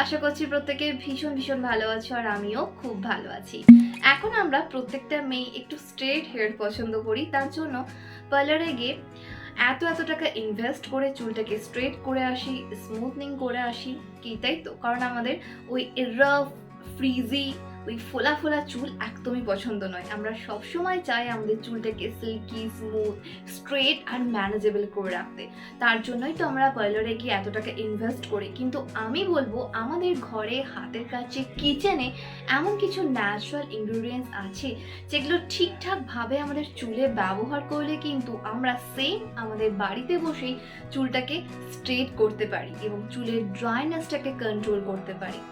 আশা করছি প্রত্যেকে ভীষণ ভীষণ ভালো আছো আর আমিও খুব ভালো আছি। এখন আমরা প্রত্যেকটা মেয়ে একটু স্ট্রেট হেয়ার পছন্দ করি, তার জন্য পার্লারে গিয়ে এত টাকা ইনভেস্ট করে চুলটাকে স্ট্রেট করে আসি, স্মুথনিং করে আসি কি, তাই তো? কারণ আমাদের ওই রাফ ফ্রিজি ওই ফোলা ফোলা চুল একদমই পছন্দ নয়। আমরা সবসময় চাই আমাদের চুলটাকে সিল্কি, স্মুথ, স্ট্রেট আর ম্যানেজেবল করে রাখতে। তার জন্যই তো আমরা পার্লারে গিয়ে এত টাকা ইনভেস্ট করি। কিন্তু আমি বলবো আমাদের ঘরে হাতের কাছে কিচেনে এমন কিছু ন্যাচারাল ইনগ্রিডিয়েন্টস আছে যেগুলো ঠিকঠাকভাবে আমাদের চুলে ব্যবহার করলে কিন্তু আমরা সেম আমাদের বাড়িতে বসেই চুলটাকে স্ট্রেট করতে পারি এবং চুলের ড্রাইনেসটাকে কন্ট্রোল করতে পারি।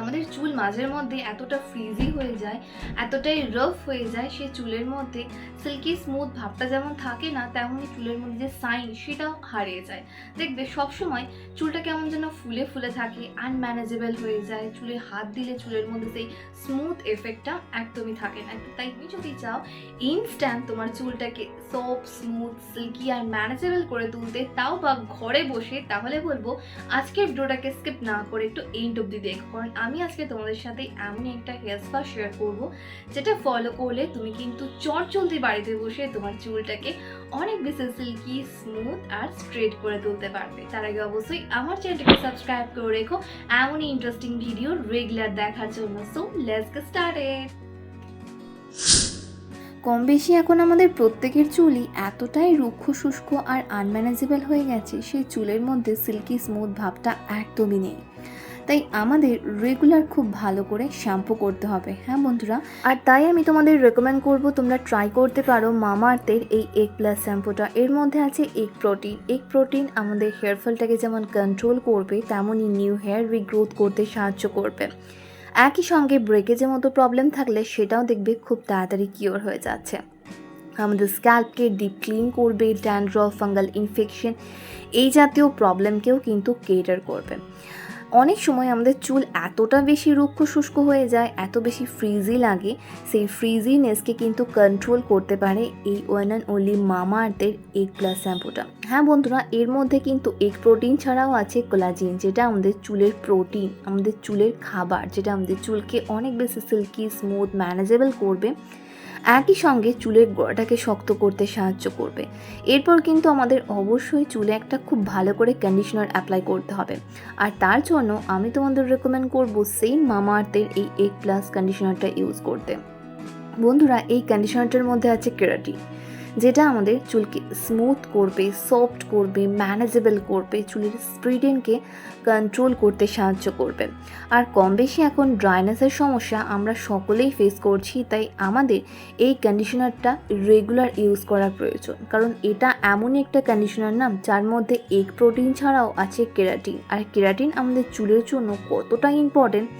আমাদের চুল মাঝের মধ্যে এতটা ফ্রিজি হয়ে যায়, এতটাই রাফ হয়ে যায়, সে চুলের মধ্যে সিল্কি স্মুথ ভাবটা যেমন থাকে না, তেমনই চুলের মধ্যে যে সাইন সেটাও হারিয়ে যায়। দেখবে সবসময় চুলটা কেমন যেন ফুলে ফুলে থাকে, আনম্যানেজেবল হয়ে যায়, চুলে হাত দিলে চুলের মধ্যে সেই স্মুথ এফেক্টটা একদমই থাকে না। তাই তুমি যদি চাও ইনস্ট্যান্ট তোমার চুলটাকে সফট, স্মুথ, সিল্কি আর ম্যানেজেবল করে তুলতে, তাও বা ঘরে বসে, তাহলে বলবো আজকের ভিডিওটাকে স্কিপ না করে একটু এন্ড অবধি দেখো। কারণ আমি আজকে তোমাদের সাথে এমনই একটা হেয়ার স্পা শেয়ার করব যেটা ফলো করলে তুমি কিন্তু চটজলদি বাড়িতে বসে তোমার চুলটাকে অনেক বেশি সিল্কি, স্মুথ আর স্ট্রেট করে তুলতে পারবে। তার আগে অবশ্যই আমার চ্যানেলটাকে সাবস্ক্রাইব করে রেখো এমনই ইন্টারেস্টিং ভিডিও রেগুলার দেখার জন্য। So let's get started. কম বেশি এখন আমাদের প্রত্যেকের চুলই এতটাই রুক্ষ, শুষ্ক আর আনম্যানেজেবল হয়ে গেছে, সেই চুলের মধ্যে সিল্কি স্মুথ ভাবটা একদমই নেই। তাই আমাদের রেগুলার খুব ভালো করে শ্যাম্পু করতে হবে। হ্যাঁ বন্ধুরা, আর তাই আমি তোমাদের রেকমেন্ড করব তোমরা ট্রাই করতে পারো মামা আর্থের এই এগ প্লাস শ্যাম্পুটা। এর মধ্যে আছে এগ প্রোটিন। এগ প্রোটিন আমাদের হেয়ার ফলটাকে যেমন কন্ট্রোল করবে, তেমনই নিউ হেয়ার রিগ্রোথ করতে সাহায্য করবে। একই সঙ্গে ব্রেকেজের মতো প্রবলেম থাকলে সেটাও দেখবে খুব তাড়াতাড়ি কিওর হয়ে যাচ্ছে। আমাদের স্ক্যাল্পকে ডিপ ক্লিন করবে, ড্যান্ড্রফ, ফাঙ্গাল ইনফেকশন এই জাতীয় প্রবলেমকেও কিন্তু কেটার করবে। অনেক সময় আমাদের চুল এতটা বেশি রুক্ষ শুষ্ক হয়ে যায়, এত বেশি ফ্রিজি লাগে, সেই ফ্রিজিনেসকে কিন্তু কন্ট্রোল করতে পারে এই ওয়ান অ্যান্ড অনলি মামা আর্থের এগ প্লাস শ্যাম্পুটা। হ্যাঁ বন্ধুরা, এর মধ্যে কিন্তু এগ প্রোটিন ছাড়াও আছে কোলাজিন, যেটা আমাদের চুলের প্রোটিন, আমাদের চুলের খাবার, যেটা আমাদের চুলকে অনেক বেশি সিল্কি, স্মুথ, ম্যানেজেবল করবে। একই সঙ্গে চুলের গোড়াটাকে শক্ত করতে সাহায্য করবে। এরপর কিন্তু আমাদের অবশ্যই চুলে একটা খুব ভালো করে কন্ডিশনার অ্যাপ্লাই করতে হবে। আর তার জন্য আমি তোমাদের রেকমেন্ড করবো সেই মামা আর্থের এই এগ প্লাস কন্ডিশনারটা ইউজ করতে। বন্ধুরা, এই কন্ডিশনারটার মধ্যে আছে কেরাটিন, যেটা আমাদের চুলকে স্মুথ করবে, সফট করবে, ম্যানেজেবল করবে, চুলের স্প্রিডেনকে কন্ট্রোল করতে সাহায্য করবে। আর কম বেশি এখন ড্রাইনেসের সমস্যা আমরা সকলেই ফেস করছি, তাই আমাদের এই কন্ডিশনারটা রেগুলার ইউজ করা প্রয়োজন। কারণ এটা এমনই একটা কন্ডিশনার নাম যার মধ্যে এগ প্রোটিন ছাড়াও আছে কেরাটিন। আর কেরাটিন আমাদের চুলের জন্য কতটা ইম্পর্টেন্ট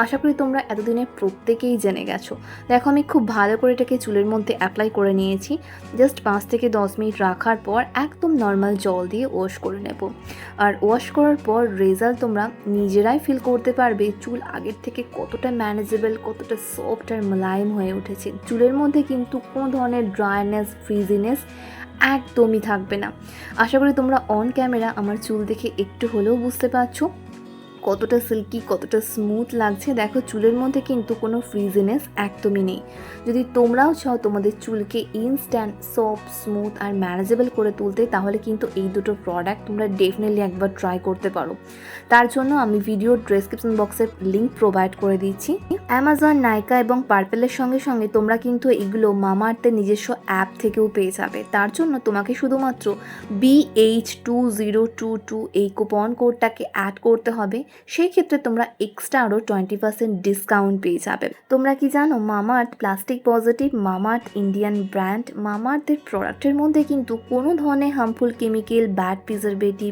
আশা করি তোমরা এতদিনে প্রত্যেকেই জেনে গেছো। দেখো, আমি খুব ভালো করে এটাকে চুলের মধ্যে অ্যাপ্লাই করে নিয়েছি। জাস্ট 5 থেকে 10 মিনিট রাখার পর একদম নর্মাল জল দিয়ে ওয়াশ করে নেব। আর ওয়াশ করার পর রেজাল্ট তোমরা নিজেরাই ফিল করতে পারবে চুল আগের থেকে কতটা ম্যানেজেবল, কতটা সফট আর মোলায়েম হয়ে উঠেছে। চুলের মধ্যে কিন্তু কোনো ধরনের ড্রাইনেস, ফ্রিজিনেস একদমই থাকবে না। আশা করি তোমরা অন ক্যামেরা আমার চুল দেখে একটু হলেও বুঝতে পারছো কতটা সিল্কি, কতটা স্মুথ লাগছে। দেখো, চুলের মধ্যে কিন্তু কোনো ফ্রিজিনেস একদমই নেই। যদি তোমরাও চাও তোমাদের চুলকে ইনস্ট্যান্ট সফট, স্মুথ আর ম্যানেজেবল করে তুলতে, তাহলে কিন্তু এই দুটো প্রোডাক্ট তোমরা ডেফিনেটলি একবার ট্রাই করতে পারো। তার জন্য আমি ভিডিও ডেসক্রিপশন বক্সের লিঙ্ক প্রোভাইড করে দিচ্ছি। অ্যামাজন, নাইকা এবং পার্পেলের সঙ্গে সঙ্গে তোমরা কিন্তু এগুলো মামা আর্থের নিজস্ব অ্যাপ থেকেও পেয়ে যাবে। তার জন্য তোমাকে শুধুমাত্র BH2022 এই কুপন কোডটাকে অ্যাড করতে হবে। সেই ক্ষেত্রে তোমরা এক্সট্রা আরও 20% ডিসকাউন্ট পেয়ে যাবে। তোমরা কি জানো, মামা আর্থ প্লাস্টিক পজিটিভ, মামা আর্থ ইন্ডিয়ান ব্র্যান্ড। মামা আর্থের প্রোডাক্টের মধ্যে কিন্তু কোনো ধরনের harmful chemical, bad preservative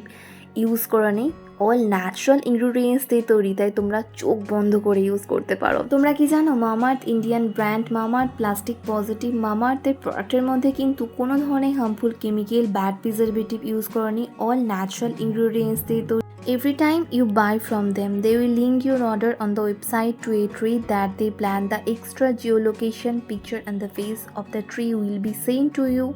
use করা নেই। অল ন্যাচারাল ইনগ্রিডিয়েন্টস দিয়ে তৈরি, তাই তোমরা চোখ বন্ধ করে ইউজ করতে পারো। তোমরা কি জানো, মামা আর্থ ইন্ডিয়ান ব্র্যান্ড, মামা আর্থ প্লাস্টিক পজিটিভ, মামা আর্থের প্রোডাক্টের মধ্যে কিন্তু কোনো ধরনের harmful chemical, bad preservative use করা নেই। অল ন্যাচারাল ইনগ্রিডিয়েন্টস দিয়ে তৈরি। Every time you buy from them, they will link your order on the website to a tree that they plant. The extra geolocation picture and the face of the tree will be sent to you.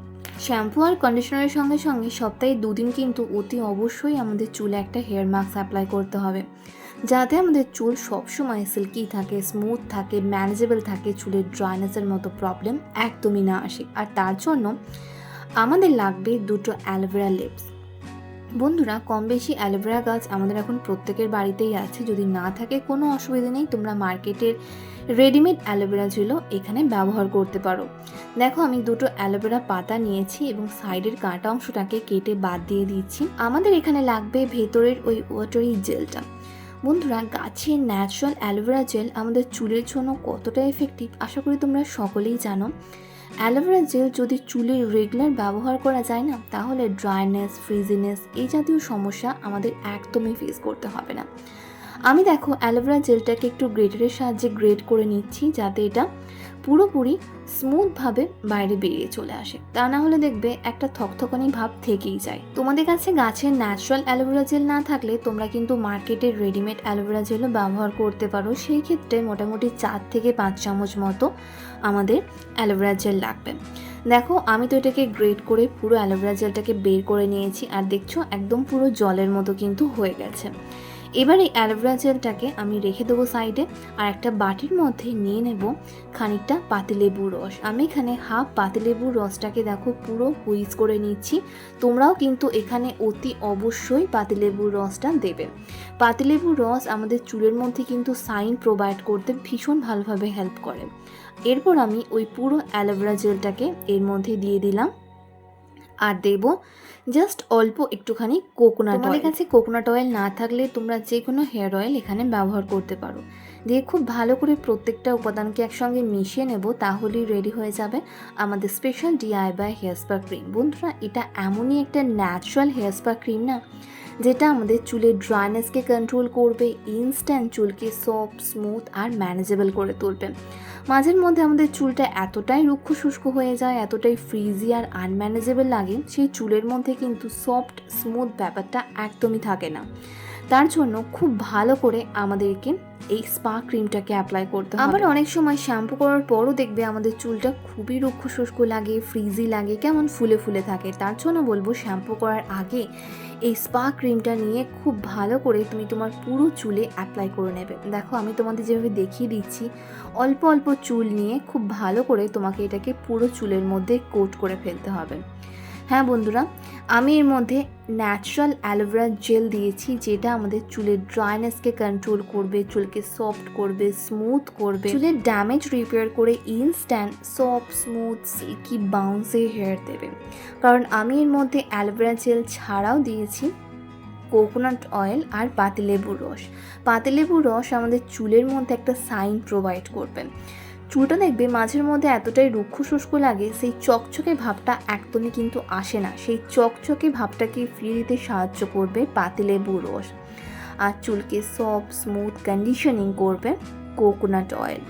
Shampoo আর কন্ডিশনারের সঙ্গে সঙ্গে সপ্তাহে 2 দিন কিন্তু অতি অবশ্যই আমাদের চুলে একটা হেয়ার মাস্ক অ্যাপ্লাই করতে হবে। যাতে আমাদের চুল সবসময় সিল্কি থাকে, স্মুথ থাকে, ম্যানেজেবল থাকে, চুলের ড্রাইনেসের মতো প্রবলেম একদমই না আসে। আর তার জন্য আমাদের লাগবে দুটো অ্যালোভেরা লিপস। বন্ধুরা, কম বেশি অ্যালোভেরা গাছ আমাদের এখন প্রত্যেকের বাড়িতেই আছে। যদি না থাকে কোনো অসুবিধা নেই, তোমরা মার্কেটের রেডিমেড অ্যালোভেরা জেলও এখানে ব্যবহার করতে পারো। দেখো, আমি দুটো অ্যালোভেরা পাতা নিয়েছি এবং সাইডের কাটা অংশটাকে কেটে বাদ দিয়ে দিচ্ছি। আমাদের এখানে লাগবে ভেতরের ওই ওয়াটারি জেলটা। বন্ধুরা, গাছের ন্যাচারাল অ্যালোভেরা জেল আমাদের চুলের জন্য কতটা এফেক্টিভ আশা করি তোমরা সকলেই জানো। অ্যালোভেরা জেল যদি চুলে রেগুলার ব্যবহার করা যায় না, তাহলে ড্রাইনেস, ফ্রিজিনেস এই জাতীয় সমস্যা আমাদের একদমই ফেস করতে হবে না। আমি দেখো অ্যালোভেরা জেলটাকে একটু গ্রেটারের সাহায্যে গ্রেট করে নিচ্ছি, যাতে এটা পুরোপুরি স্মুথভাবে বাইরে বেরিয়ে চলে আসে। তা না হলে দেখবে একটা থকথকানি ভাব থেকেই যায়। তোমাদের কাছে গাছের ন্যাচারাল অ্যালোভেরা জেল না থাকলে তোমরা কিন্তু মার্কেটের রেডিমেড অ্যালোভেরা জেলও ব্যবহার করতে পারো। সেই ক্ষেত্রে মোটামুটি 4 থেকে 5 চামচ মতো আমাদের অ্যালোভেরা জেল লাগবে। দেখো, আমি তো এটাকে গ্রেট করে পুরো অ্যালোভেরা জেলটাকে বের করে নিয়েছি, আর দেখছো একদম পুরো জলের মতো কিন্তু হয়ে গেছে। এবার এই অ্যালোভেরা জেলটাকে আমি রেখে দেবো সাইডে, আর একটা বাটির মধ্যে নিয়ে নেব খানিকটা পাতিলেবুর রস। আমি এখানে হাফ পাতিলেবুর রসটাকে দেখো পুরো হুইজ করে নিচ্ছি। তোমরাও কিন্তু এখানে অতি অবশ্যই পাতিলেবুর রসটা দেবে। পাতিলেবুর রস আমাদের চুলের মধ্যে কিন্তু শাইন প্রোভাইড করতে ভীষণ ভালোভাবে হেল্প করে। এরপর আমি ওই পুরো অ্যালোভেরা জেলটাকে এর মধ্যে দিয়ে দিলাম, আর দেব জাস্ট অল্প একটুখানি কোকোনাট অয়েল। তোমাদের কাছে কোকোনাট অয়েল না থাকলে তোমরা যে কোনো হেয়ার অয়েল এখানে ব্যবহার করতে পারো। দিয়ে খুব ভালো করে প্রত্যেকটা উপাদানকে একসঙ্গে মিশিয়ে নেব, তাহলেই রেডি হয়ে যাবে আমাদের special DIY hair spa cream. বন্ধুরা, এটা এমনই একটা ন্যাচারাল হেয়ার স্পা ক্রিম না, যেটা আমাদের চুলের ড্রাইনেসকে কন্ট্রোল করবে, ইনস্ট্যান্ট চুলকে সফট, স্মুথ আর ম্যানেজেবল করে তুলবে। মাঝের মধ্যে আমাদের চুলটা এতটাই রুক্ষ শুষ্ক হয়ে যায়, এতটাই ফ্রিজি আর আনম্যানেজেবল লাগে, সেই চুলের মধ্যে কিন্তু সফট স্মুথ ব্যাপারটা একদমই থাকে না। তার জন্য খুব ভালো করে আমাদেরকে এই স্পা ক্রিমটাকে অ্যাপ্লাই করতে হবে। আবার অনেক সময় শ্যাম্পু করার পরও দেখবে আমাদের চুলটা খুবই রুক্ষ শুষ্ক লাগে, ফ্রিজি লাগে, কেমন ফুলে ফুলে থাকে। তার জন্য বলবো শ্যাম্পু করার আগে এই স্পা ক্রিমটা নিয়ে খুব ভালো করে তুমি তোমার পুরো চুলে অ্যাপ্লাই করে নেবে। দেখো, আমি তোমাদের যেভাবে দেখিয়ে দিচ্ছি, অল্প অল্প চুল নিয়ে খুব ভালো করে তোমাকে এটাকে পুরো চুলের মধ্যে কোট করে ফেলতে হবে। হ্যাঁ বন্ধুরা, আমি এর মধ্যে ন্যাচারাল অ্যালোভেরা জেল দিয়েছি, যেটা আমাদের চুলের ড্রাইনেসকে কন্ট্রোল করবে, চুলকে সফট করবে, স্মুথ করবে, চুলের ড্যামেজ রিপেয়ার করে instant soft, smooth, silky, bouncy hair দেবে। কারণ আমি এর মধ্যে অ্যালোভেরা জেল ছাড়াও দিয়েছি কোকোনাট অয়েল আর পাতিলেবুর রস। পাতিলেবুর রস আমাদের চুলের মধ্যে একটা শাইন প্রোভাইড করবে। চুলটা দেখবে মাঝের মধ্যে এতটাই রুক্ষ শুষ্ক লাগে, সেই চকচকে ভাবটা একদমই কিন্তু আসে না। সেই চকচকে ভাবটাকে ফিরিয়ে দিতে সাহায্য করবে পাতিলেবুর রস, আর চুলকে সফট, স্মুথ কন্ডিশনিং করবে কোকোনাট অয়েল।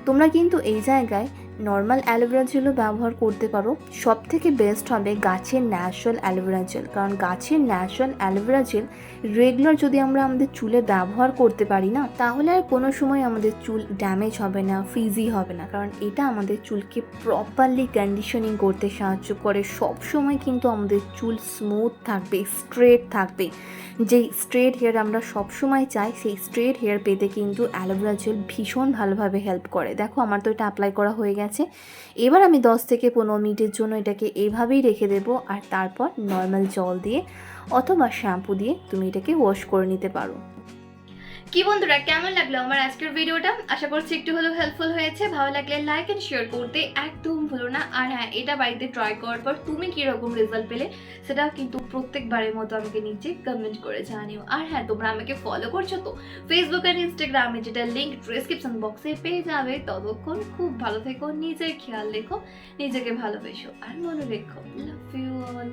তোমরা কিন্তু এই জায়গায় নর্মাল অ্যালোভেরা জেলও ব্যবহার করতে পারো। সব থেকে বেস্ট হবে গাছের ন্যাচারাল অ্যালোভেরা জেল, কারণ গাছের ন্যাচারাল অ্যালোভেরা জেল রেগুলার যদি আমরা আমাদের চুলে ব্যবহার করতে পারি না, তাহলে আর কোনো সময় আমাদের চুল ড্যামেজ হবে না, ফ্রিজি হবে না। কারণ এটা আমাদের চুলকে প্রপারলি কন্ডিশনিং করতে সাহায্য করে। সব সময় কিন্তু আমাদের চুল স্মুথ থাকবে, স্ট্রেট থাকবে। যেই স্ট্রেট হেয়ার আমরা সবসময় চাই, সেই স্ট্রেট হেয়ার পেতে কিন্তু অ্যালোভেরা জেল ভীষণ ভালোভাবে হেল্প করে। দেখো, আমার তো এটা অ্যাপ্লাই করা হয়ে গেছে। এবার আমি 10 থেকে 15 মিনিটের জন্য এটাকে এইভাবেই রেখে দেবো, আর তারপর নর্মাল জল দিয়ে অথবা শ্যাম্পু দিয়ে তুমি এটাকে ওয়াশ করে নিতে পারো। কি বন্ধুরা, কেমন লাগলো আমার আজকের ভিডিওটা? আশা করছি একটু হলেও হেল্পফুল হয়েছে। ভালো লাগলে লাইক এন্ড শেয়ার করতে একদম ভুলো না। আর হ্যাঁ, এটা বাড়িতে ট্রাই করার পর তুমি কিরকম রেজাল্ট পেলে সেটা কিন্তু প্রত্যেকবারের মতো আমাকে নিচে কমেন্ট করে জানিও। আর হ্যাঁ, তোমরা আমাকে ফলো করছো তো ফেসবুক আর ইনস্টাগ্রামে, যেটা লিঙ্ক ডেসক্রিপশন বক্সে পেয়ে যাবে। ততক্ষণ খুব ভালো থেকো, নিজের খেয়াল রেখো, নিজেকে ভালোবেসো, আর মনে রেখো, লাভ ইউ অল।